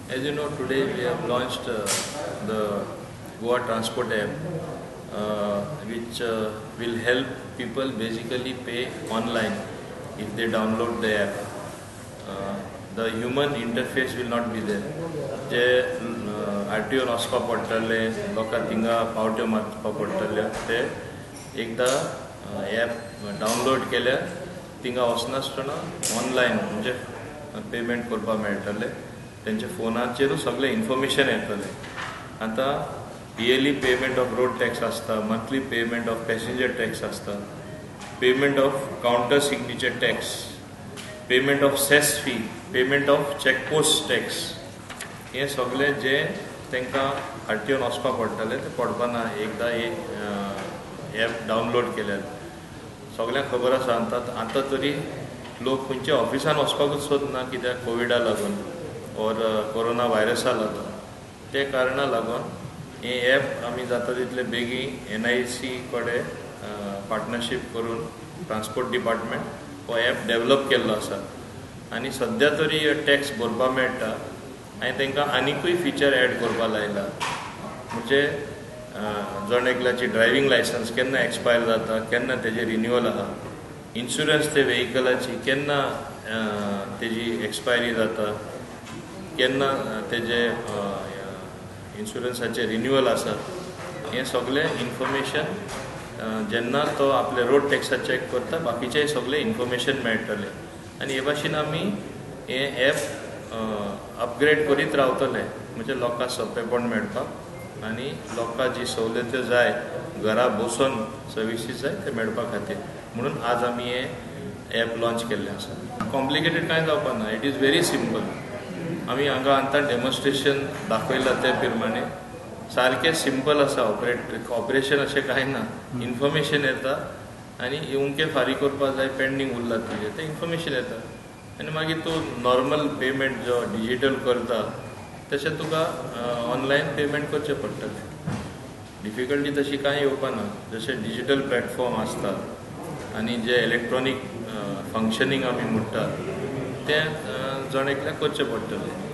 As you know, today we have launched the Goa Transport app, which will help people basically pay online if they download the app. The human interface will not be there. जे RTO वचपा पडटले, लोकां थिंगा पावट्यो मारपा पडटल्यो ते एकदा app download केल्यार थिंगा वचनासतना ऑनलायन म्हणजे पेमेंट करपाक मेळटले. त्यांच्या फोनाचेरूच सगळे इन्फॉर्मेशन येतले. आता yearly payment of road tax आसता, monthly payment of passenger tax आसता, payment of counter signature tax, payment of cess fee, payment of checkpost tax, हे सगळे जे तांकां RTOन वचपाक पडटले ते पडपाना एकदा ॲप डावनलोड केल्यार. सगळ्यांक खबर आसा आतां तरी लोक खंयच्या ऑफिसान वचपाकूच सोदना कित्याक कोविडा लागून और कोरोना व्हायरसा लागून. ते कारणां लागून हे ॲप आमी जाता तितले बेगीन NIC कडेन पार्टनरशीप करून ट्रान्सपोर्ट डिपार्टमेंट हो ॲप डेव्हलप केल्लो आसा आनी सद्या तरी टॅक्स भरपाक मेळटा. आनी तांकां आनीकूय फीचर ॲड करपाक लायला. म्हणजे जण एकल्याची ड्रायव्हिंग लायसन्स केन्ना एक्सपायर जाता, केन्ना तेजे रिन्युअल आहा, इन्शुरन्स ते व्हेहिकलाची केन्ना तेजी एक्सपायरी जाता, केन्ना तेजे इन्शुरन्साचे रिन्युअल आसा, हे सगळे इन्फॉर्मेशन जेन्ना तो आपले रोड टॅक्सा चॅक करता बाकीचे सगळे इन्फॉर्मेशन मेळटले. आनी हे भाशेन आमी हे ॲप अपग्रेड करीत रावतले म्हणजे लोकांक सोंपेपण मेळपाक आनी लोकांक जी सवलत्यो जाय घरा बसून सर्विसीस जाय ते मेळपा खातीर म्हणून आज आमी हे ॲप लॉन्च केल्लें आसा. कॉम्प्लिकेटेड कांय जावपा ना. It is very simple. आमी हांगा आतां डेमॉन्स्ट्रेशन दाखयलां ते प्रमाणे सारकें सिंपल आसा. ऑपरेशन अशें कांय ना. इन्फॉर्मेशन येता आनी उमके फारीक करपाक जाय पेंडींग उरला तुजें तें इन्फॉर्मेशन येता आनी मागीर तूं नॉर्मल पेमेंट जो डिजिटल करता तशें तुका ऑनलायन पेमेंट करचें पडटलें. डिफिकल्टी तशी कांय येवपाना. जशें डिजिटल प्लॅटफॉर्म आसता आनी जे इलेक्ट्रॉनीक फंक्शनींग आमी म्हणटा तें जण एकल्याक करचें पडटलें.